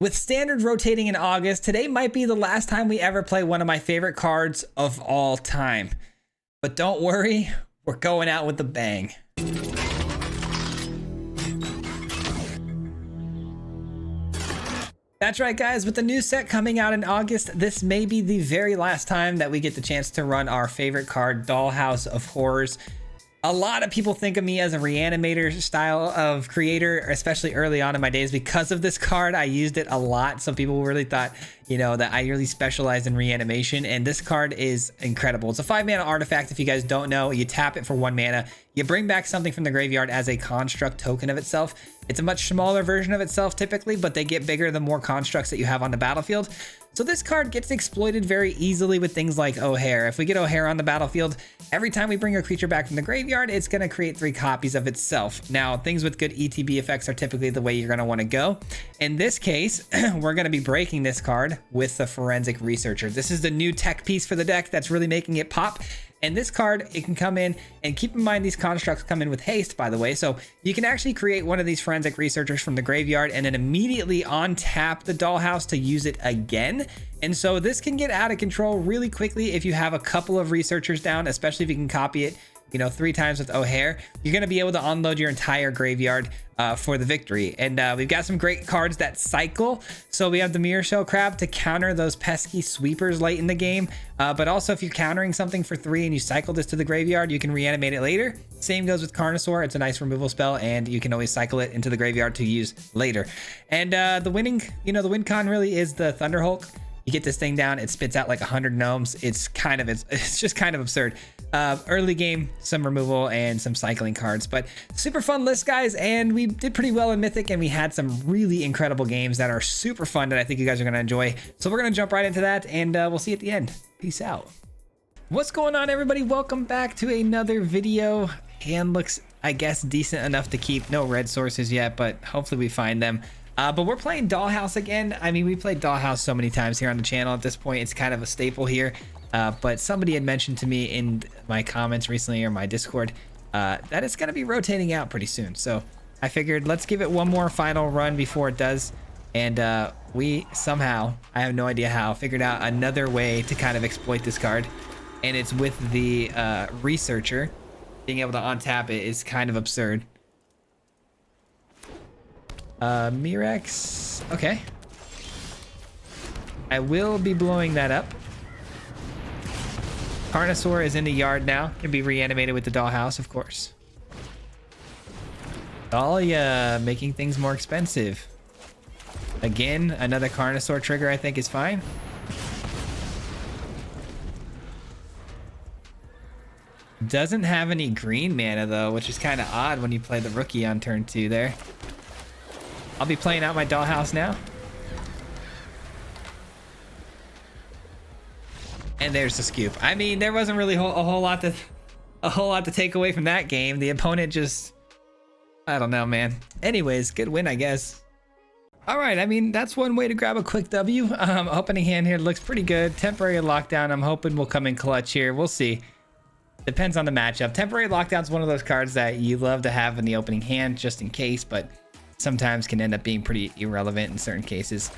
With standard rotating in August, today might be the last time we ever play one of my favorite cards of all time. But don't worry, we're going out with a bang. That's right, guys. With the new set coming out in August, this may be the very last time that we get the chance to run our favorite card, Dollhouse of Horrors. A lot of people think of me as a reanimator style of creator, especially early on in my days because of this card. I used it a lot. Some people really thought, you know, that I really specialized in reanimation, and this card is incredible. It's a 5-mana artifact. If you guys don't know, you tap it for 1 mana. You bring back something from the graveyard as a construct token of itself. It's a much smaller version of itself typically, but they get bigger the more constructs that you have on the battlefield. So this card gets exploited very easily with things like O'Hare. If we get O'Hare on the battlefield, every time we bring a creature back from the graveyard, it's going to create 3 copies of itself. Now, things with good ETB effects are typically the way you're going to want to go. In this case, we're going to be breaking this card with the Forensic Researcher. This is the new tech piece for the deck that's really making it pop. And this card, it can come in, and keep in mind these constructs come in with haste, by the way. So you can actually create one of these Forensic Researchers from the graveyard and then immediately untap the Dollhouse to use it again. And so this can get out of control really quickly if you have a couple of Researchers down, especially if you can copy it, you know, 3 times with O'Hare. You're going to be able to unload your entire graveyard for the victory. And we've got some great cards that cycle. So we have the Mirror Shell Crab to counter those pesky sweepers late in the game. But also if you're countering something for 3 and you cycle this to the graveyard, you can reanimate it later. Same goes with Dinosaur. It's a nice removal spell, and you can always cycle it into the graveyard to use later. And the winning, you know, the win con really is the Thunder Hulk. You get this thing down, it spits out like 100 gnomes. It's just kind of absurd. Early game, some removal and some cycling cards, but super fun list, guys. And we did pretty well in Mythic, and we had some really incredible games that are super fun that I think you guys are going to enjoy. So we're going to jump right into that, and we'll see you at the end. Peace out. What's going on, everybody? Welcome back to another video. Hand looks, I guess, decent enough to keep. No red sources yet, but hopefully we find them. But we're playing Dollhouse again. I mean, we played Dollhouse so many times here on the channel at this point. It's kind of a staple here. But somebody had mentioned to me in my comments recently or my Discord that it's going to be rotating out pretty soon. So I figured let's give it one more final run before it does. And we somehow, I have no idea how, figured out another way to kind of exploit this card. And it's with the Researcher. Being able to untap it is kind of absurd. Mirex. Okay. I will be blowing that up. Carnosaur is in the yard now. Can be reanimated with the Dollhouse, of course. Dahlia making things more expensive. Again, another Carnosaur trigger I think is fine. Doesn't have any green mana though, which is kind of odd when you play the rookie on turn 2 there. I'll be playing out my Dollhouse now. And there's the scoop. I mean, there wasn't really a whole lot to take away from that game. The opponent just, I don't know, man. Anyways, good win, I guess. All right, I mean, that's one way to grab a quick W. Opening hand here looks pretty good. Temporary lockdown, I'm hoping will come in clutch here. We'll see. Depends on the matchup. Temporary lockdown's one of those cards that you love to have in the opening hand just in case, but sometimes can end up being pretty irrelevant in certain cases.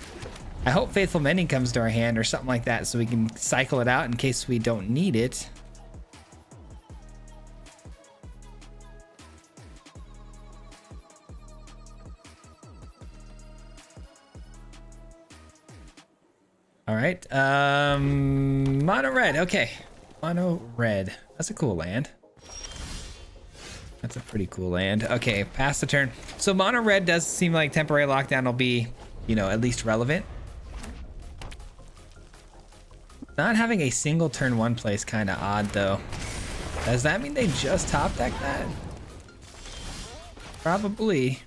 I hope Faithful Mending comes to our hand or something like that so we can cycle it out in case we don't need it. All right, mono red. Okay, mono red. That's a cool land. That's a pretty cool land. Okay, pass the turn. So mono red does seem like temporary lockdown will be, you know, at least relevant. Not having a single turn 1 play is kind of odd though. Does that mean they just top deck that? Probably.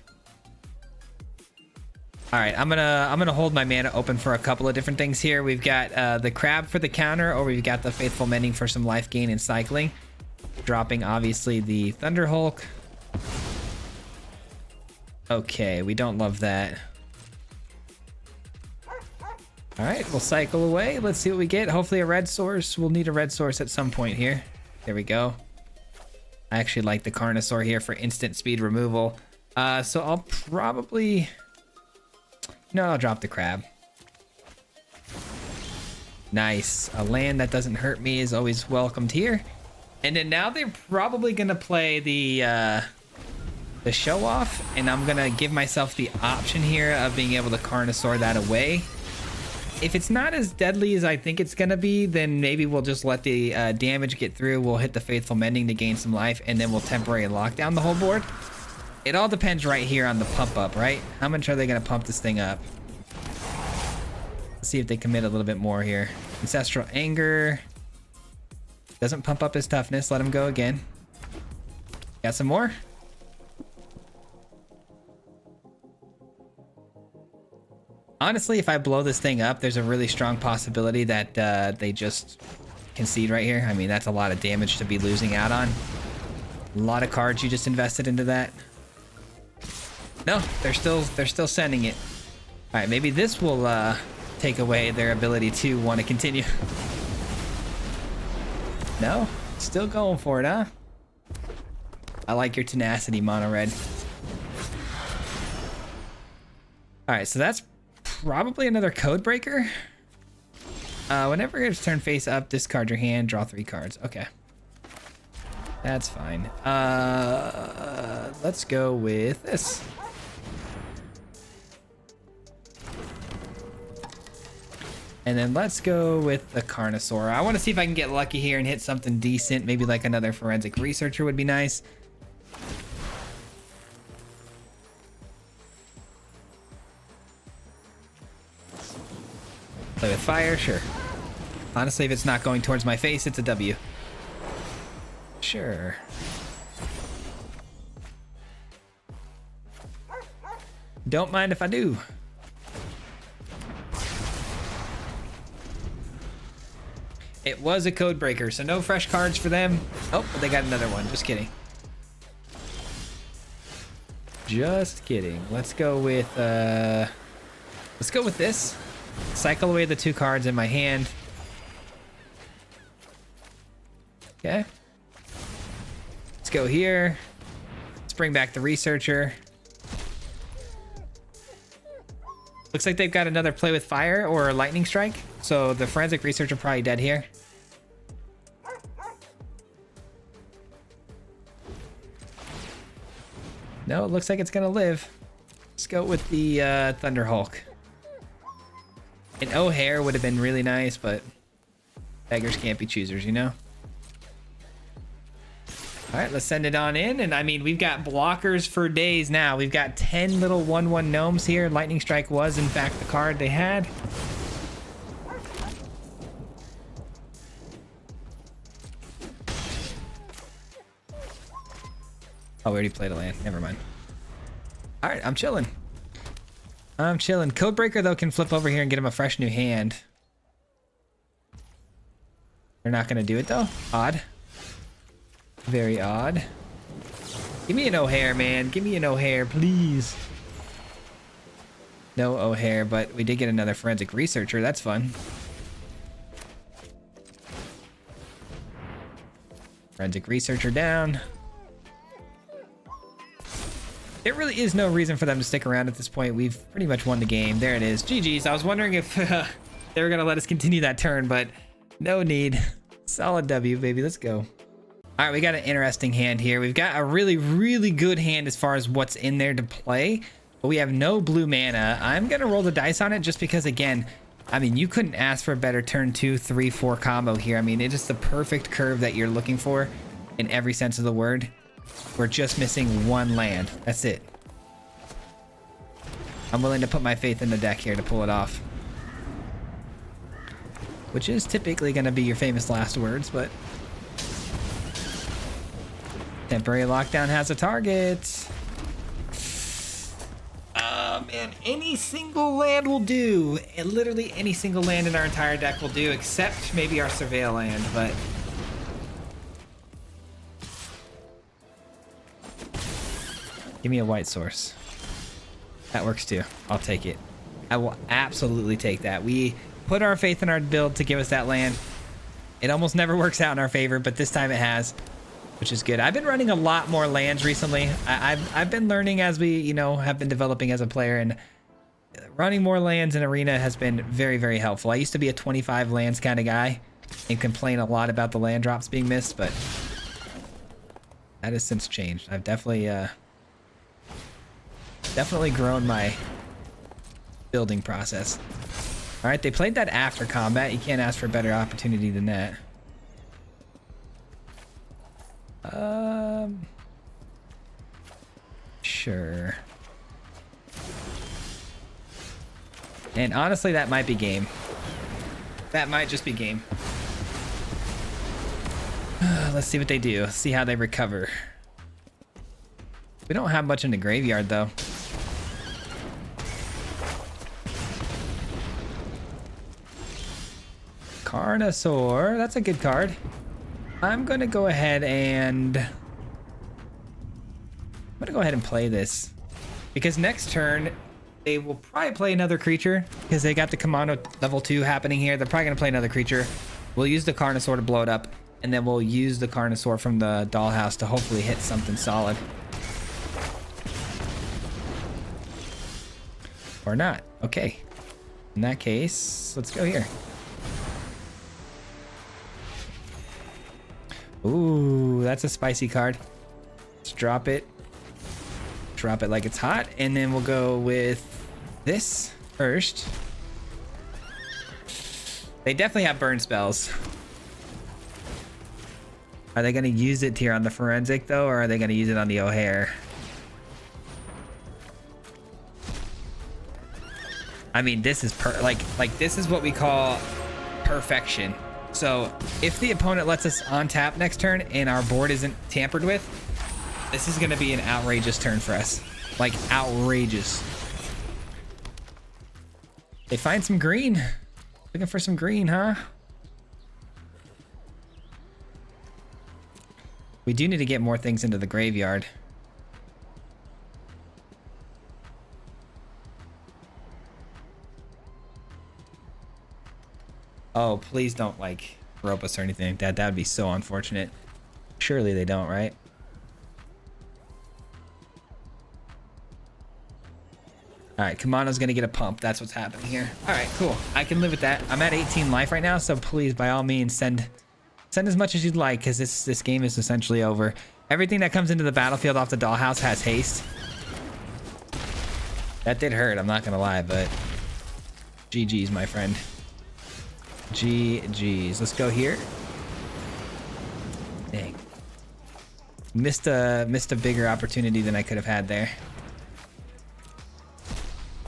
All right, I'm gonna hold my mana open for a couple of different things here. We've got the crab for the counter, or we've got the Faithful Mending for some life gain and cycling. Dropping obviously the Thunder Hulk. Okay, we don't love that. All right, we'll cycle away. Let's see what we get. Hopefully a red source. We'll need a red source at some point here. There we go. I actually like the Carnosaur here for instant speed removal. So I'll probably No, I'll drop the crab. Nice. A land that doesn't hurt me is always welcomed here. And then now they're probably gonna play the show off, and I'm gonna give myself the option here of being able to Carnosaur that away. If it's not as deadly as I think it's gonna be, then maybe we'll just let the damage get through. We'll hit the Faithful Mending to gain some life, and then we'll temporarily lock down the whole board. It all depends right here on the pump up, right? How much are they gonna pump this thing up? Let's see if they commit a little bit more here. Ancestral Anger. Doesn't pump up his toughness. Let him go again. Got some more? Honestly, if I blow this thing up, there's a really strong possibility that they just concede right here. I mean, that's a lot of damage to be losing out on. A lot of cards you just invested into that. No, they're still sending it. All right, maybe this will take away their ability to want to continue. No, still going for it, huh? I like your tenacity, Mono Red. All right, so that's probably another code breaker. Whenever it's turn face up, discard your hand, draw 3 cards. Okay, that's fine. Let's go with this. And then let's go with the Carnosaur. I want to see if I can get lucky here and hit something decent. Maybe like another Forensic Researcher would be nice. Play with fire, sure. Honestly, if it's not going towards my face, it's a W. Sure. Don't mind if I do. It was a code breaker, so no fresh cards for them. Oh, but they got another one. Just kidding. Just kidding. Let's go with this. Cycle away the 2 cards in my hand. Okay. Let's go here. Let's bring back the Researcher. Looks like they've got another play with fire or lightning strike. So the Forensic Researcher probably dead here. No, it looks like it's gonna live. Let's go with the Thunder Hulk. An O'Hare would have been really nice, but beggars can't be choosers, you know? All right, let's send it on in. And I mean, we've got blockers for days now. We've got 10 little 1/1 gnomes here. Lightning Strike was, in fact, the card they had. Oh, we already played a land. Never mind. All right, I'm chilling. I'm chilling. Codebreaker, though, can flip over here and get him a fresh new hand. They're not going to do it, though. Odd. Very odd. Give me an O'Hare, man. Give me an O'Hare, please. No O'Hare, but we did get another Forensic Researcher. That's fun. Forensic Researcher down. There really is no reason for them to stick around at this point. We've pretty much won the game. There it is. GG's. I was wondering if they were going to let us continue that turn, but no need. Solid W, baby. Let's go. All right, we got an interesting hand here. We've got a really, really good hand as far as what's in there to play, but we have no blue mana. I'm going to roll the dice on it just because, again, I mean, you couldn't ask for a better turn 2, 3, 4 combo here. I mean, it is the perfect curve that you're looking for in every sense of the word. We're just missing one land. That's it. I'm willing to put my faith in the deck here to pull it off. Which is typically going to be your famous last words, but... Temporary lockdown has a target. Man, any single land will do. And literally any single land in our entire deck will do, except maybe our Surveil land, but... Give me a white source. That works too. I'll take it. I will absolutely take that. We put our faith in our build to give us that land. It almost never works out in our favor, but this time it has, which is good. I've been running a lot more lands recently. I've been learning as we, you know, have been developing as a player, and Running more lands in Arena has been very, very helpful. I used to be a 25 lands kind of guy and complain a lot about the land drops being missed, but that has since changed. I've definitely grown my building process. All right, they played that after combat. You can't ask for a better opportunity than that. Sure. And honestly, that might be game. That might just be game. Let's see what they do. See how they recover. We don't have much in the graveyard, though. Carnosaur. That's a good card. I'm going to go ahead and... play this. Because next turn, they will probably play another creature. Because they got the Commando level 2 happening here. They're probably going to play another creature. We'll use the Carnosaur to blow it up. And then we'll use the Carnosaur from the dollhouse to hopefully hit something solid. Or not. Okay. In that case, let's go here. Ooh, that's a spicy card. Let's drop it. Drop it like it's hot. And then we'll go with this first. They definitely have burn spells. Are they going to use it here on the Forensic, though, or are they going to use it on the O'Hare? I mean, this is like this is what we call perfection. So if the opponent lets us on tap next turn and our board isn't tampered with, this is going to be an outrageous turn for us. Like, outrageous. They find some green. Looking for some green, huh? We do need to get more things into the graveyard. Oh, please don't, like, rope us or anything like that. That would be so unfortunate. Surely they don't, right? All right, Kamano's gonna get a pump. That's what's happening here. All right, cool. I can live with that. I'm at 18 life right now, so please, by all means, send as much as you'd like, because this game is essentially over. Everything that comes into the battlefield off the dollhouse has haste. That did hurt, I'm not gonna lie, but GG's, my friend. GG's. Let's go here. Dang. Missed a bigger opportunity than I could have had there.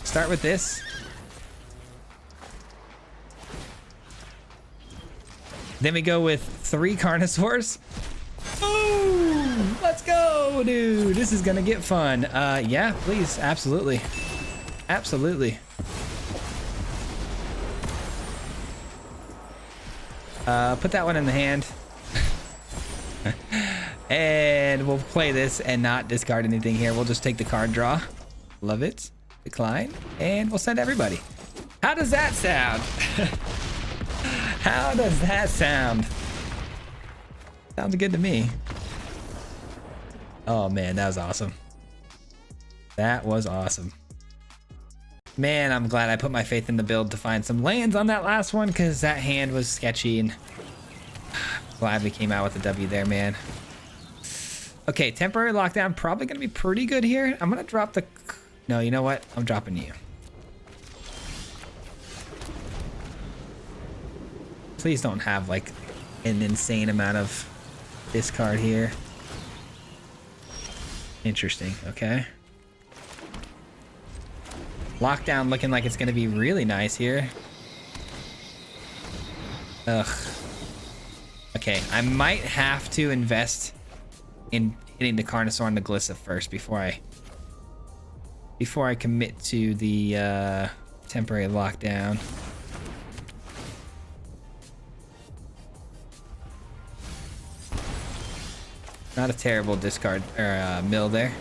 Start with this. Then we go with 3 Carnosaurs. Boom! Let's go, dude. This is gonna get fun. Yeah, please. Absolutely. Absolutely. Put that one in the hand. And we'll play this and not discard anything here. We'll just take the card draw. Love it. Decline. And we'll send everybody. How does that sound? How does that sound? Sounds good to me. Oh man, that was awesome. That was awesome. Man, I'm glad I put my faith in the build to find some lands on that last one, because that hand was sketchy, and glad we came out with a W there, man. Okay, temporary lockdown, probably gonna be pretty good here. I'm gonna drop the... No, you know what? I'm dropping you. Please don't have like an insane amount of discard here. Interesting, okay. Lockdown looking like it's gonna be really nice here. Ugh. Okay, I might have to invest in hitting the Carnosaur and the Glyph first before I commit to the temporary lockdown. Not a terrible discard or mill there.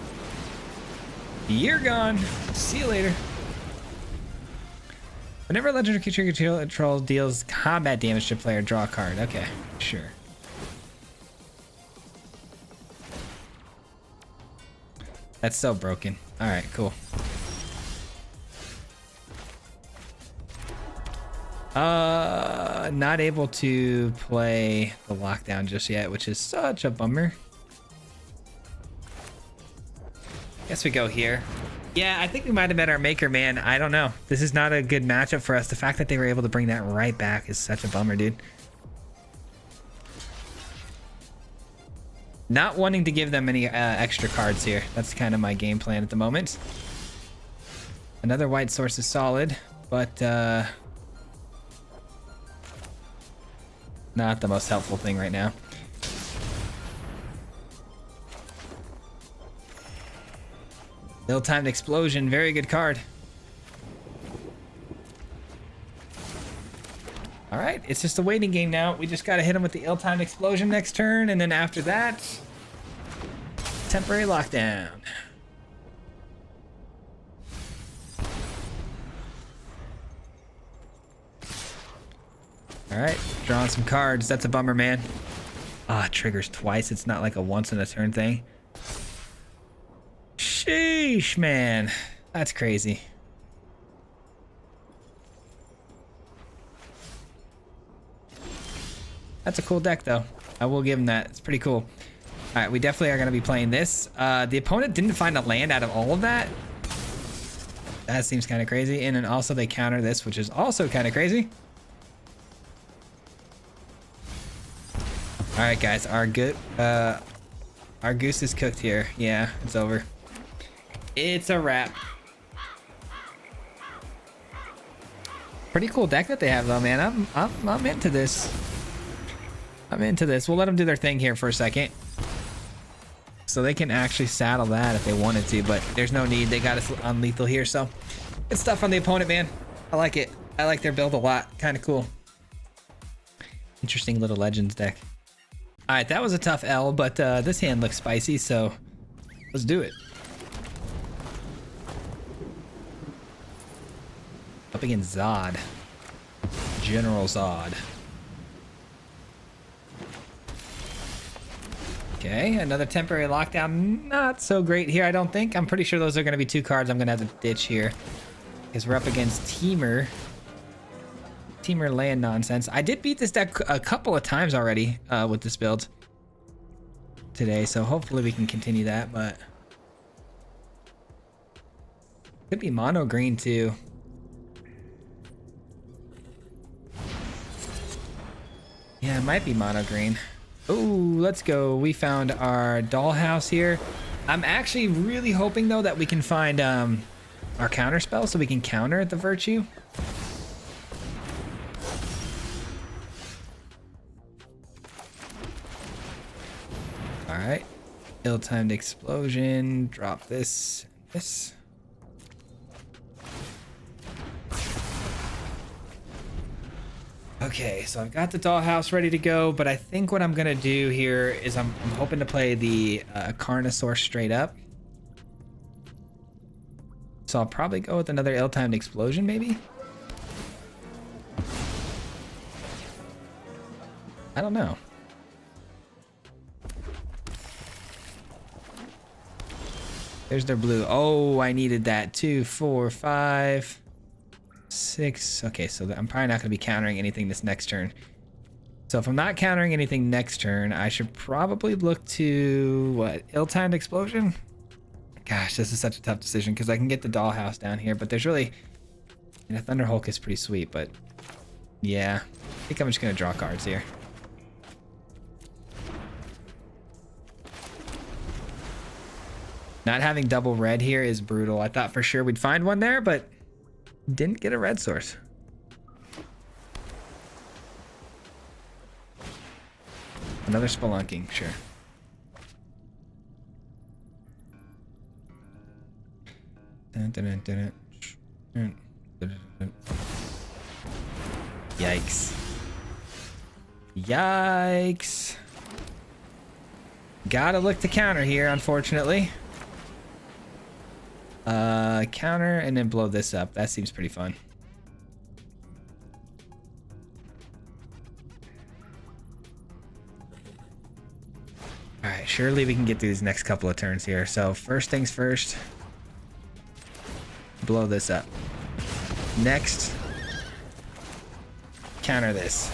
You're gone. See you later. Whenever a legendary creature control deals combat damage to player, draw a card. Okay, sure. That's so broken. All right, cool. Not able to play the lockdown just yet, which is such a bummer. Guess we go here. Yeah, I think we might have met our maker, man. I don't know. This is not a good matchup for us. The fact that they were able to bring that right back is such a bummer, dude. Not wanting to give them any extra cards here. That's kind of my game plan at the moment. Another white source is solid, but not the most helpful thing right now. Ill-timed explosion, very good card. All right, it's just a waiting game now. We just got to hit him with the ill-timed explosion next turn, and then after that, temporary lockdown. All right, drawing some cards. That's a bummer, man. Ah, it triggers twice. It's not like a once in a turn thing. Sheesh, man. That's crazy. That's a cool deck, though. I will give him that. It's pretty cool. All right, we definitely are going to be playing this. The opponent didn't find a land out of all of that. That seems kind of crazy. And then also they counter this, which is also kind of crazy. All right, guys. Our goose is cooked here. Yeah, it's over. It's a wrap. Pretty cool deck that they have, though, man. I'm into this. I'm into this. We'll let them do their thing here for a second. So they can actually saddle that if they wanted to, but there's no need. They got us on lethal here, so good stuff on the opponent, man. I like it. I like their build a lot. Kind of cool. Interesting little Legends deck. All right, that was a tough L, but this hand looks spicy, so let's do it. Up against Zod. General Zod. Okay, another temporary lockdown. Not so great here, I don't think. I'm pretty sure those are going to be two cards I'm going to have to ditch here. Because we're up against Teamer. Teamer land nonsense. I did beat this deck a couple of times already with this build today, so hopefully we can continue that, but... Could be mono green too. Yeah, it might be mono green. Ooh, let's go. We found our dollhouse here. I'm actually really hoping, though, that we can find our counter spell so we can counter the virtue. All right. Ill-timed explosion. Drop this. This. Okay, so I've got the dollhouse ready to go, but I think what I'm gonna do here is I'm hoping to play the Carnosaur straight up. So I'll probably go with another ill-timed explosion, maybe? I don't know. There's their blue. Oh, I needed that. 2, 4, 5, 6. Okay, so I'm probably not going to be countering anything this next turn. So if I'm not countering anything next turn, I should probably look to, what, ill-timed explosion? Gosh, this is such a tough decision because I can get the dollhouse down here, but there's really... And a Thunder Hulk is pretty sweet, but... Yeah, I think I'm just going to draw cards here. Not having double red here is brutal. I thought for sure we'd find one there, but didn't get a red source. Another spelunking, sure. Yikes. Yikes. Gotta look to counter here, unfortunately. Counter and then blow this up. That seems pretty fun. All right, surely we can get through these next couple of turns here. So first things first, blow this up. Next, counter this.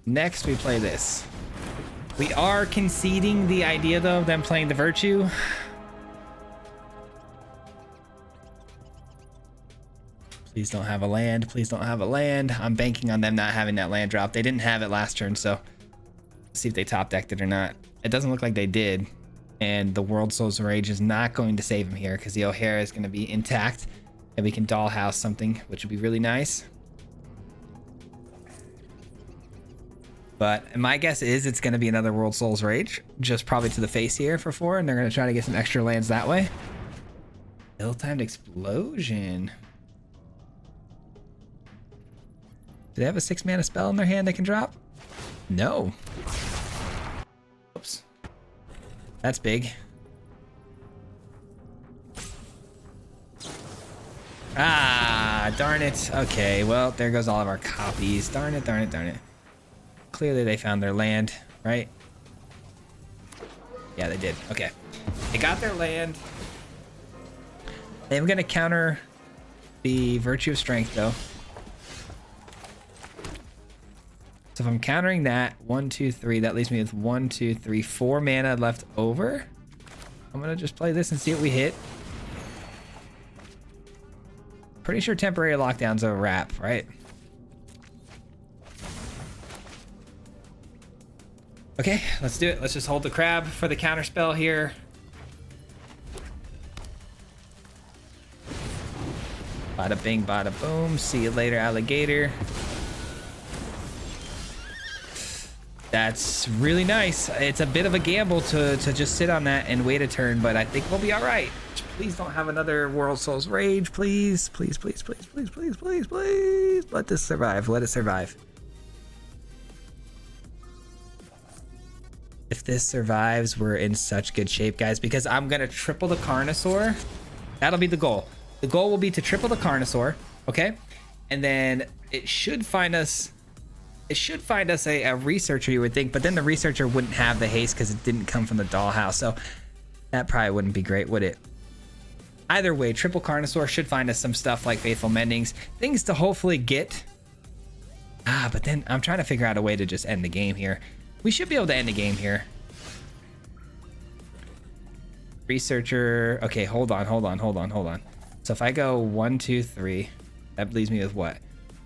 Next, we play this. We are conceding the idea, though, of them playing the Virtue. Please don't have a land. Please don't have a land. I'm banking on them not having that land drop. They didn't have it last turn, so let's see if they top decked it or not. It doesn't look like they did. And the World Soul's Rage is not going to save him here because the O'Hara is going to be intact. And we can dollhouse something, which would be really nice. But my guess is it's going to be another World Soul's Rage. Just probably to the face here for 4. And they're going to try to get some extra lands that way. Ill-timed Explosion. Do they have a 6-mana spell in their hand they can drop? No. Oops. That's big. Ah, darn it. Okay, well, there goes all of our copies. Darn it, darn it, darn it. Clearly they found their land, right? Yeah, they did. Okay. They got their land. I'm going to counter the Virtue of Strength, though. So if I'm countering that, 1, 2, 3, that leaves me with 1, 2, 3, 4 mana left over. I'm going to just play this and see what we hit. Pretty sure temporary lockdown's a wrap, right? Okay, let's do it. Let's just hold the crab for the counter spell here. Bada bing, bada boom. See you later, alligator. That's really nice. It's a bit of a gamble to just sit on that and wait a turn, but I think we'll be all right. Please don't have another World Soul's Rage, please. Please, please, please, please, please, please, please. Let this survive. Let it survive. If this survives, we're in such good shape, guys, because I'm going to triple the Carnosaur. That'll be the goal. The goal will be to triple the Carnosaur, okay? And then it should find us... It should find us a researcher, you would think, but then the researcher wouldn't have the haste because it didn't come from the dollhouse. So that probably wouldn't be great, would it? Either way, triple Carnosaur should find us some stuff like Faithful Mendings, things to hopefully get. But then I'm trying to figure out a way to just end the game here. We should be able to end the game here. Researcher. Okay, hold on. So if I go 1, 2, 3, that leaves me with what?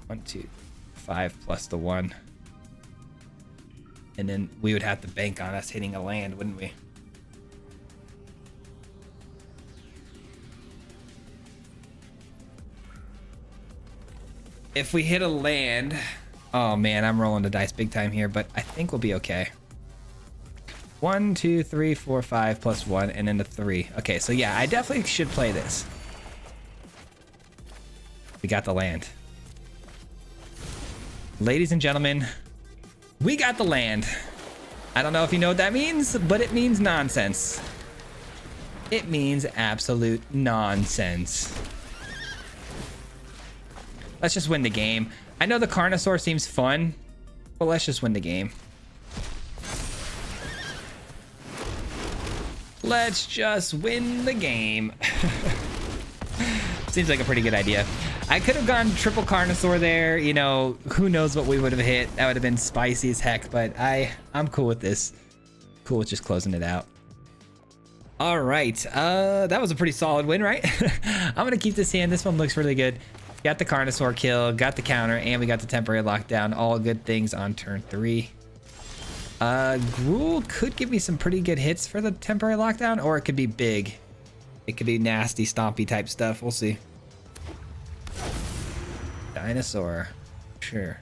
1, 2, 5 plus the 1. And then we would have to bank on us hitting a land, wouldn't we? If we hit a land, oh man, I'm rolling the dice big time here, but I think we'll be okay. 1, 2, 3, 4, 5 plus 1, and then the 3. Okay, so yeah, I definitely should play this. We got the land. Ladies and gentlemen, we got the land. I don't know if you know what that means, but it means nonsense. It means absolute nonsense. Let's just win the game. I know the Carnosaur seems fun, but let's just win the game. Let's just win the game. Seems like a pretty good idea. I could have gone triple Carnosaur there. You know, who knows what we would have hit. That would have been spicy as heck, but I'm cool with this. Cool with just closing it out. All right. That was a pretty solid win, right? I'm going to keep this hand. This one looks really good. Got the Carnosaur kill, got the counter, and we got the temporary lockdown. All good things on turn 3. Gruul could give me some pretty good hits for the temporary lockdown, or it could be big. It could be nasty, stompy type stuff. We'll see. Dinosaur. Sure.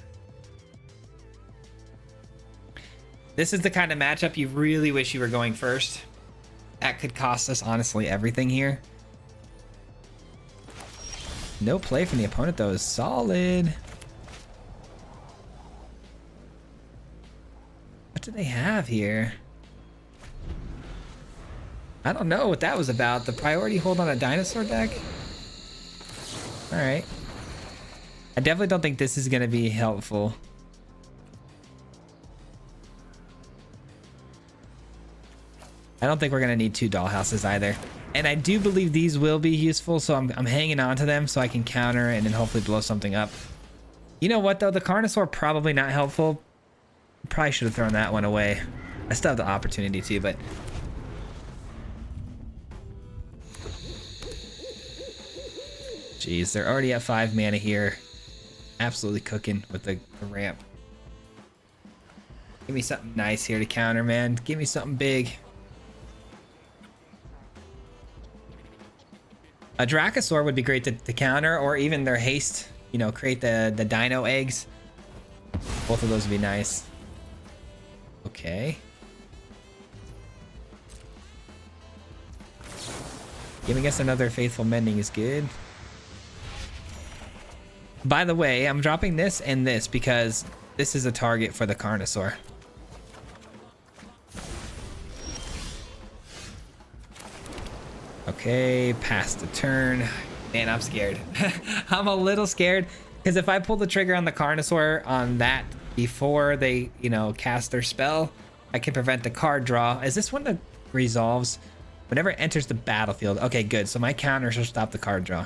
This is the kind of matchup you really wish you were going first. That could cost us, honestly, everything here. No play from the opponent, though, is solid. What do they have here? I don't know what that was about. The priority hold on a dinosaur deck? Alright. I definitely don't think this is going to be helpful. I don't think we're going to need 2 dollhouses either. And I do believe these will be useful, so I'm hanging on to them so I can counter and then hopefully blow something up. You know what, though? The Carnosaur probably not helpful. Probably should have thrown that one away. I still have the opportunity to, but... Jeez, they're already at 5 mana here. Absolutely cooking with the ramp. Give me something nice here to counter, man. Give me something big. A Dracosaur would be great to counter, or even their haste. You know, create the dino eggs. Both of those would be nice. Okay. Giving us another Faithful Mending is good. By the way, I'm dropping this and this because this is a target for the Carnosaur. Okay, pass the turn. Man, I'm scared. I'm a little scared because if I pull the trigger on the Carnosaur on that before they, you know, cast their spell, I can prevent the card draw. Is this one that resolves whenever it enters the battlefield? Okay, good. So my counters will stop the card draw.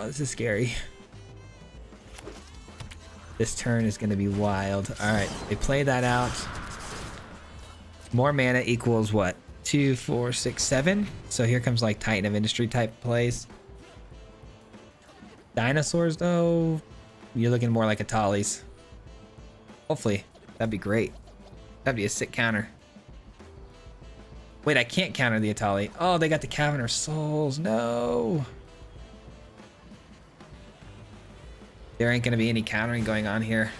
This is scary. This turn is going to be wild. All right, they play that out. More mana equals what? 2, 4, 6, 7. So here comes like Titan of Industry type plays. Dinosaurs though, you're looking more like a Tallies. Hopefully, that'd be great. That'd be a sick counter. Wait, I can't counter the Atali. Oh, they got the Cavern of Souls. No. There ain't gonna be any countering going on here.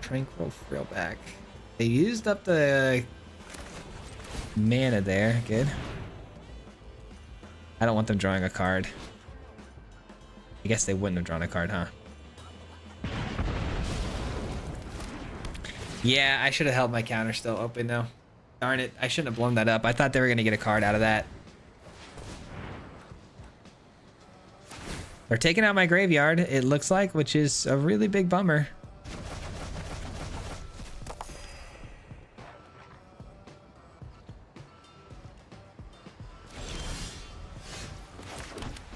Tranquil Frillback. They used up the mana there. Good. I don't want them drawing a card. I guess they wouldn't have drawn a card, huh? Yeah, I should have held my counter still open though. Darn it, I shouldn't have blown that up. I thought they were gonna get a card out of that. They're taking out my graveyard, it looks like, which is a really big bummer.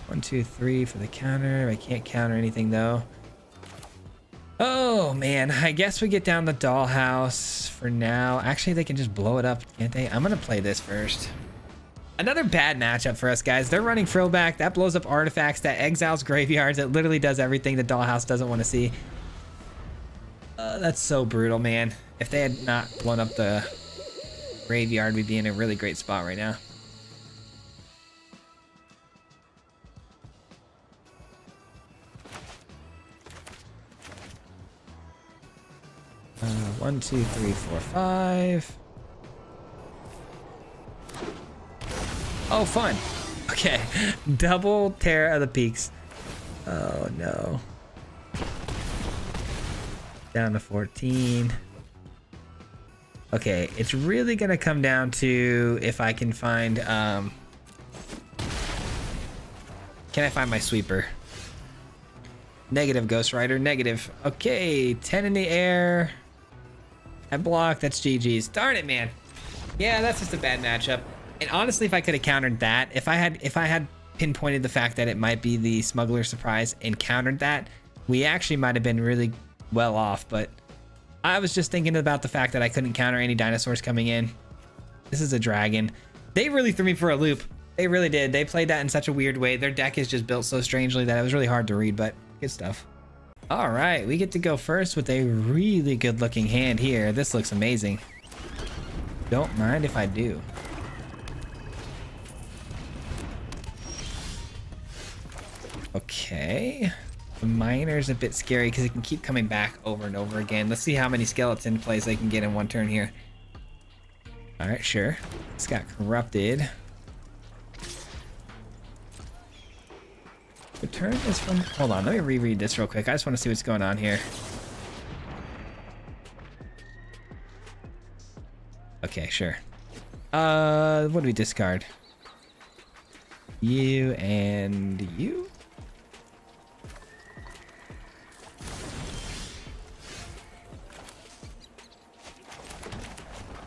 One, two, three for the counter. I can't counter anything though. Oh man, I guess we get down the dollhouse for now. Actually, they can just blow it up, can't they? I'm gonna play this first. Another bad matchup for us, guys. They're running Frillback. That blows up artifacts. That exiles graveyards. It literally does everything the dollhouse doesn't want to see. That's so brutal, man. If they had not blown up the graveyard, we'd be in a really great spot right now. One, two, three, four, five. Oh, fun. Okay. Double Terror of the Peaks. Oh, no. Down to 14. Okay, it's really going to come down to if I can find... Can I find my sweeper? Negative, Ghost Rider. Negative. Okay, 10 in the air. I block. That's GG's. Darn it, man. Yeah, that's just a bad matchup. And honestly, if I could have countered that, if I had pinpointed the fact that it might be the Smuggler Surprise and countered that, we actually might have been really well off. But I was just thinking about the fact that I couldn't counter any dinosaurs coming in. This is a dragon. They really threw me for a loop. They really did. They played that in such a weird way. Their deck is just built so strangely that it was really hard to read, but good stuff. All right, we get to go first with a really good looking hand here. This looks amazing. Don't mind if I do. Okay. The miner's a bit scary because it can keep coming back over and over again. Let's see how many skeleton plays they can get in one turn here. All right, sure. It's got corrupted. The turn is from... Hold on, let me reread this real quick. I just want to see what's going on here. Okay, sure. What do we discard? You and you?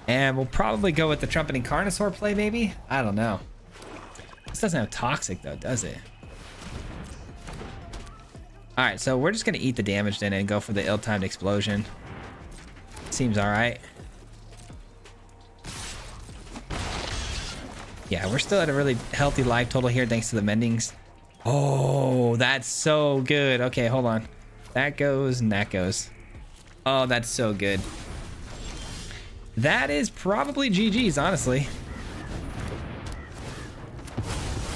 And we'll probably go with the Trumpeting Carnosaur play, maybe? I don't know. This doesn't have Toxic, though, does it? All right, so we're just going to eat the damage then and go for the ill-timed explosion. Seems all right. Yeah, we're still at a really healthy life total here thanks to the mendings. Oh, that's so good. Okay, hold on. That goes and that goes. Oh, that's so good. That is probably GG's, honestly.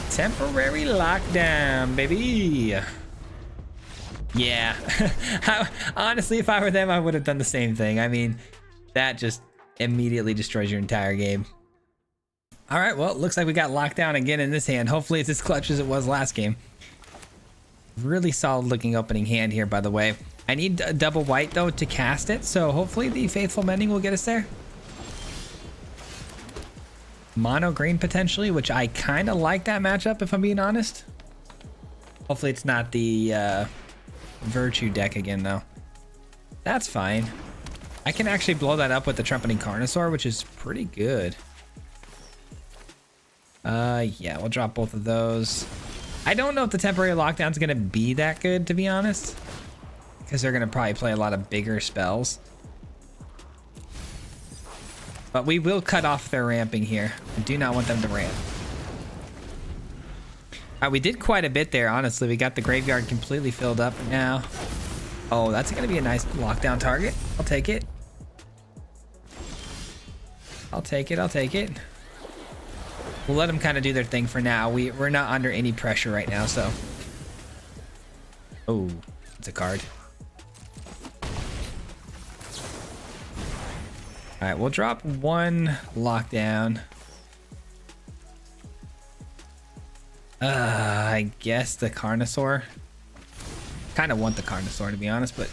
Temporary lockdown, baby. Yeah. Honestly, if I were them, I would have done the same thing. I mean, that just immediately destroys your entire game. All right, well, it looks like we got locked down again in this hand. Hopefully it's as clutch as it was last game. Really solid looking opening hand here, by the way. I need a double white, though, to cast it, so hopefully the Faithful Mending will get us there. Mono green, potentially, which I kind of like that matchup, if I'm being honest. Hopefully it's not the Virtue deck again, though. That's fine. I can actually blow that up with the Trumpeting Carnosaur, which is pretty good. Yeah, we'll drop both of those. I don't know if the temporary lockdown is going to be that good, to be honest, because they're going to probably play a lot of bigger spells. But we will cut off their ramping here. I do not want them to ramp. All right, we did quite a bit there, honestly. We got the graveyard completely filled up now. Oh, that's going to be a nice lockdown target. I'll take it. I'll take it. I'll take it. We'll let them kind of do their thing for now. We're not under any pressure right now, so. Oh, it's a card. All right, we'll drop one lockdown. I guess the Carnosaur. Kind of want the Carnosaur, to be honest, but.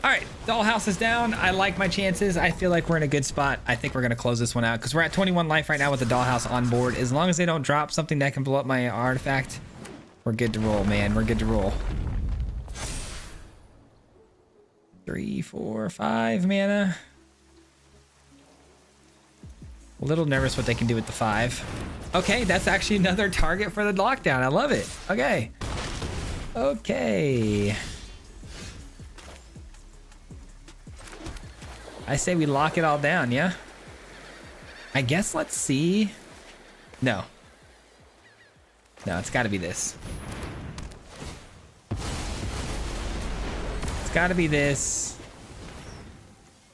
All right, Dollhouse is down. I like my chances. I feel like we're in a good spot. I think we're going to close this one out because we're at 21 life right now with the Dollhouse on board. As long as they don't drop something that can blow up my artifact, we're good to roll, man. We're good to roll. 3, 4, 5 mana. A little nervous what they can do with the 5. Okay, that's actually another target for the lockdown. I love it. Okay. Okay. I say we lock it all down, yeah? I guess let's see. No. No, it's got to be this. It's got to be this.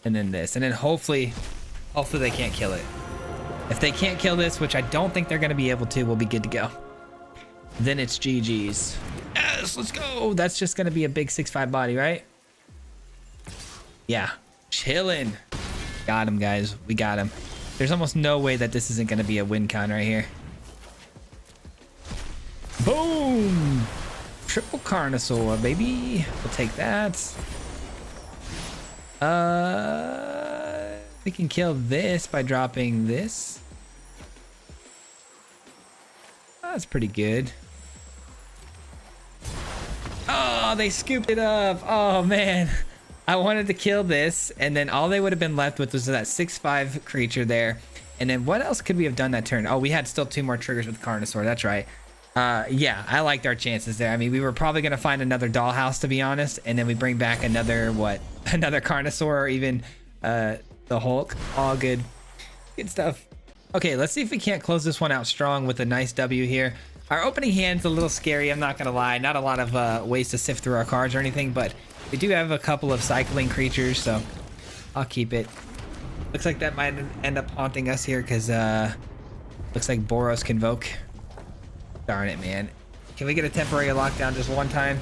And then this. And then hopefully they can't kill it. If they can't kill this, which I don't think they're going to be able to, we'll be good to go. Then it's GG's. Yes, let's go. That's just going to be a big 6/5 body, right? Yeah. Chilling. Got him, guys. We got him. There's almost no way that this isn't going to be a win con right here. Boom! Triple Carnosaur, baby. We'll take that. We can kill this by dropping this. That's pretty good. Oh, they scooped it up. Oh, man. I wanted to kill this, and then all they would have been left with was that 6/5 creature there. And then what else could we have done that turn? Oh, we had still 2 more triggers with Carnosaur. That's right. Yeah, I liked our chances there. I mean, we were probably going to find another Dollhouse, to be honest, and then we bring back another, what? Another Carnosaur or even the Hulk. All good. Good stuff. Okay, let's see if we can't close this one out strong with a nice W here. Our opening hand's a little scary, I'm not going to lie. Not a lot of ways to sift through our cards or anything, but we do have a couple of cycling creatures, so I'll keep it. Looks like that might end up haunting us here because looks like Boros Convoke. Darn it, man. Can we get a temporary lockdown just one time?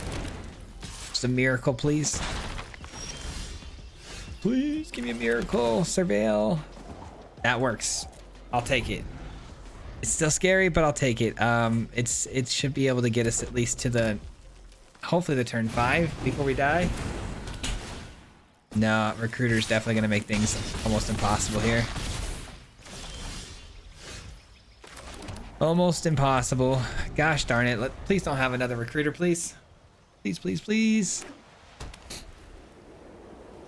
Just a miracle, please. Please give me a miracle. Surveil. That works. I'll take it. It's still scary, but I'll take it. It should be able to get us at least to the, hopefully the turn 5 before we die. No, Recruiter's definitely gonna make things almost impossible here. Almost impossible. Gosh darn it. Please don't have another Recruiter, please. Please, please, please.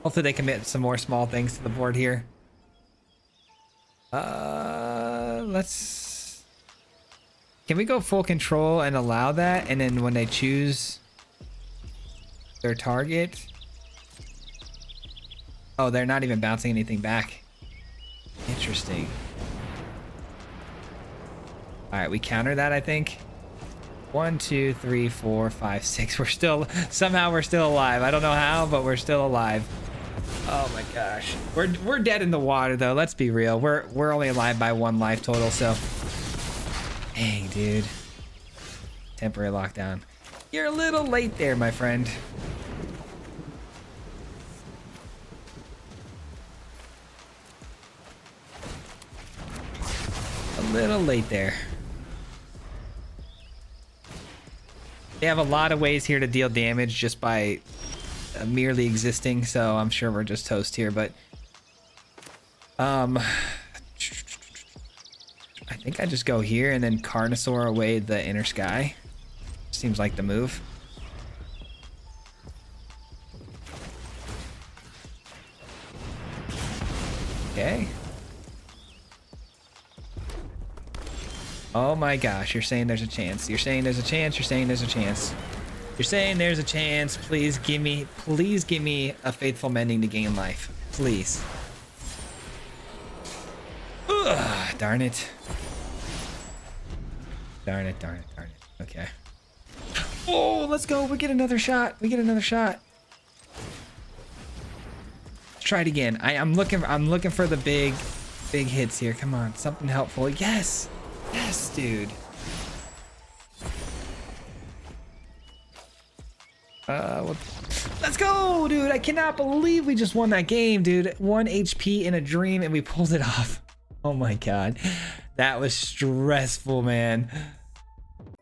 Hopefully they commit some more small things to the board here. Let's... Can we go full control and allow that? And then when they choose their target... Oh, they're not even bouncing anything back. Interesting. All right, we counter that, I think. 1, 2, 3, 4, 5, 6. We're still... Somehow we're still alive. I don't know how, but we're still alive. Oh my gosh. We're dead in the water, though. Let's be real. We're only alive by 1 life total, so... Dang, dude. Temporary lockdown. You're a little late there, my friend. A little late there. They have a lot of ways here to deal damage just by merely existing, so I'm sure we're just toast here, but I think I just go here and then Carnosaur away the inner sky. Seems like the move. Okay. Oh my gosh, you're saying there's a chance. You're saying there's a chance. You're saying there's a chance. You're saying there's a chance. Please give me a faithful mending to gain life. Please. Ugh, darn it. Darn it, darn it, darn it. Okay. Oh, let's go. We get another shot. We get another shot. Let's try it again. I'm looking for the big hits here. Come on, something helpful. Yes. Yes, dude. Let's go, dude. I cannot believe we just won that game, dude. 1 HP in a dream and we pulled it off. Oh my god. That was stressful, man.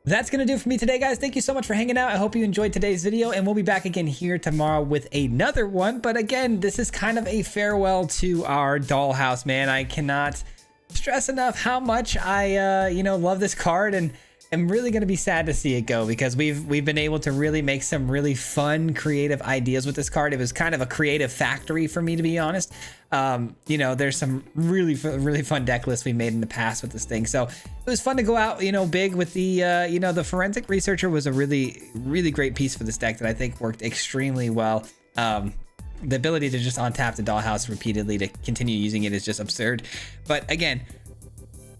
That's gonna do it for me today, guys. Thank you so much for hanging out. I hope you enjoyed today's video, and we'll be back again here tomorrow with another one. But again, this is kind of a farewell to our dollhouse, man. I cannot stress enough how much I love this card, and I'm really going to be sad to see it go, because we've been able to really make some really fun creative ideas with this card. It was kind of a creative factory for me, to be honest. There's some really fun deck lists we made in the past with this thing, so it was fun to go out big with the the Forensic Researcher was a really great piece for this deck that I think worked extremely well. The ability to just untap the dollhouse repeatedly to continue using it is just absurd. But again,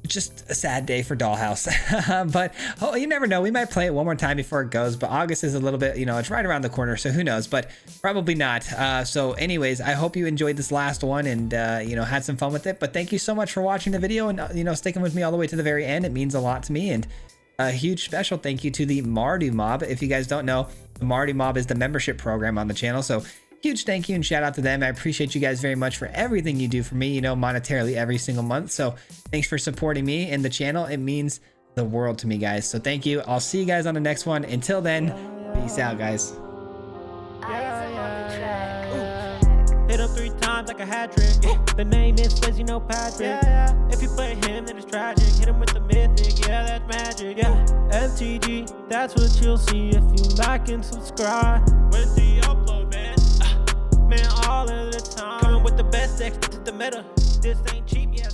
just a sad day for dollhouse. But you never know, we might play it one more time before it goes. But August is a little bit, it's right around the corner, so who knows, but probably not. So anyways, I hope you enjoyed this last one and had some fun with it. But thank you so much for watching the video and sticking with me all the way to the very end. It means a lot to me. And a huge special thank you to the Mardu Mob. If you guys don't know, the Mardu Mob is the membership program on the channel, so huge thank you and shout out to them. I appreciate you guys very much for everything you do for me, monetarily every single month. So thanks for supporting me and the channel. It means the world to me, guys. So thank you. I'll see you guys on the next one. Until then, peace out, guys. Hit him 3 times like a hat trick. The name is Swayze, no Patrick. If you play him, then it's tragic. Hit him with the mythic, yeah, that's magic. MTG, that's what you'll see if you like and subscribe. With the upload, man. Man, all of the time. Coming with the best decks, this is the meta. This ain't cheap, yeah.